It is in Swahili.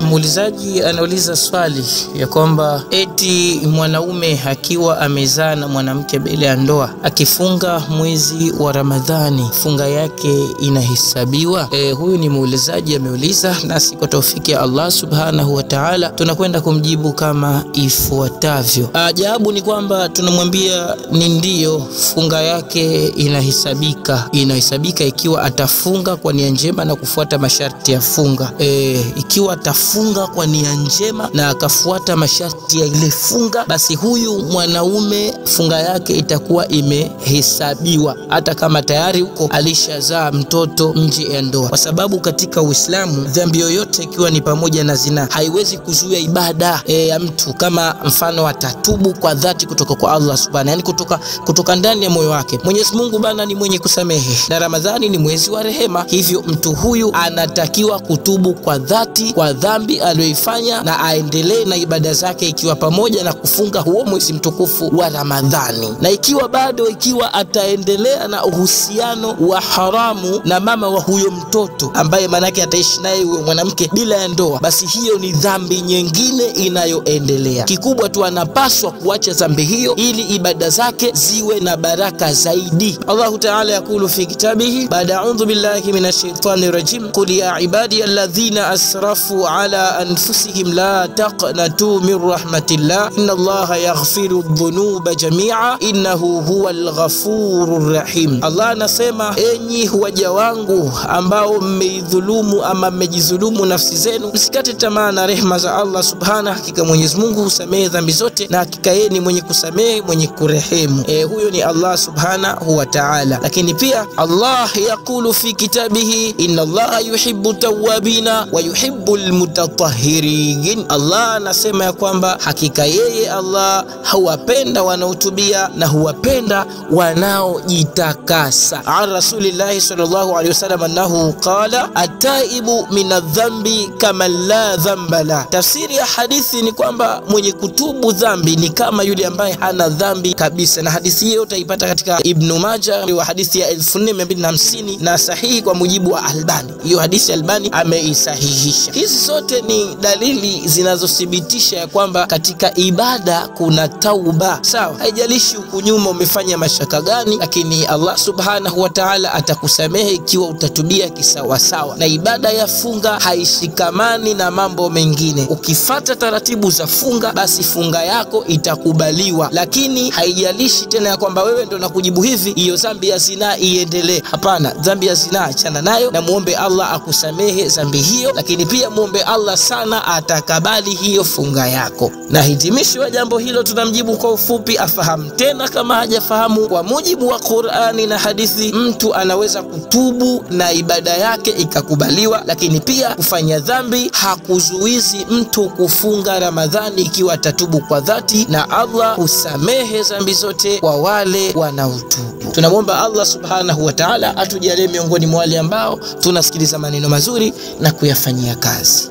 Muulizaji anauliza swali ya kwamba eti mwanaume akiwa amezaa na mwanamke bila ya ndoa akifunga mwezi wa Ramadhani funga yake inahesabiwa? Huyu ni muulizaji ameuliza, nasi kwa taufiki ya Allah subhanahu wa ta'ala tunakwenda kumjibu kama ifuatavyo. Jawabu ni kwamba tunamwambia ni ndio, funga yake inahesabika ikiwa atafunga kwa nia njema na kufuata masharti ya funga. Ikiwa atafunga kwa nia njema na akafuata masharti ya ile funga, basi huyu mwanaume funga yake itakuwa imehesabiwa hata kama tayari huko alishazaa mtoto nje ya ndoa, kwa sababu katika Uislamu dhambi yoyote ikiwa ni pamoja na zina haiwezi kuzuia ibada ya mtu, kama mfano atatubu kwa dhati kutoka kwa Allah subhanahu, yani kutoka ndani ya moyo wake. Mwenyezi Mungu bana ni mwenye kusamehe na Ramadhani ni mwezi wa rehema, hivyo mtu huyu anatakiwa kutubu kwa dhati kwa dhambi aliyoifanya na aendelee na ibada zake ikiwa pamoja na kufunga huo mwezi mtukufu wa Ramadhani. Na ikiwa ataendelea na uhusiano wa haramu na mama wa huyo mtoto ambaye manake ataishi naye huyo mwanamke bila ya ndoa, basi hiyo ni dhambi nyingine inayoendelea. Kikubwa tu anapaswa kuacha dhambi hiyo ili ibada zake ziwe na baraka zaidi. Allah Ta'ala yakulu fi kitabihi baada a'udhu billahi minash shaitani rajim, qul ya ibadi alladhina asrafu ala anfusihim la taqnatu min rahmatillah inna Allaha yaghfiru dhunuba jami'a innahu huwal ghafurur rahim. Allah anasema, enyi waja wangu ambao mmeidhulumu ama mmejidhulumu nafsi zenu, msikate tamaa na rehema za Allah subhanahu, hakika Mwenyezi Mungu husamehe dhambi zote na hakika yeye ni mwenye kusamehe mwenye kurehemu. Huyo ni Allah subhanahu wa ta'ala. Lakini pia Allah yakulu fi kitabihi inna Allaha yuhibbu tawwabina wa yuhibbul mutatahhirin. Allah anasema ya kwamba hakika yeye Allah huwapenda wanaotubia na huwapenda wanaojitakasa. An Rasulillahi sallallahu alaihi wasallam annahu qala ataibu minadhambi kama la dhamba la. Tafsiri ya hadithi ni kwamba mwenye kutubu dhambi ni kama yule ambaye hana dhambi kabisa, na hadithi hiyo utaipata katika Ibn Majah wa hadithi ya 4250 na sahihi kwa mujibu wa Albani. Hiyo hadithi Albani ameisahihisha. Hizi zote ni dalili zinazothibitisha ya kwamba katika ibada kuna tauba. Sawa, haijalishi huko nyuma umefanya mashaka gani, lakini Allah subhanahu wa ta'ala atakusamehe ikiwa utatubia kisawa sawa. Na ibada ya funga haishikamani na mambo mengine. Ukifuata taratibu za funga, basi funga yako itakubaliwa, lakini haijalishi tena ya kwamba wewe ndio unakujibu hivi hiyo dhambi ya zina iendelee. Hapana, dhambi ya zina achana nayo na muombe Allah akusamehe dhambi hiyo, lakini pia muombe Allah sana atakabali hiyo funga yako. Na hitimisho wa jambo hilo tunamjibu kwa ufupi, afahamu tena kama hajafahamu. Kwa mujibu wa Qur'ani na hadithi, mtu anaweza kutubu na ibada yake ikakubaliwa, lakini pia kufanya dhambi hakuzuizi mtu kufunga Ramadhani ikiwa atatubu kwa dhati, na Allah husamehe dhambi zote kwa wale wanaotubu. Tunamwomba Allah subhanahu wa ta'ala atujalie miongoni mwa wale ambao tunasikiliza maneno mazuri na kuyafanyia kazi.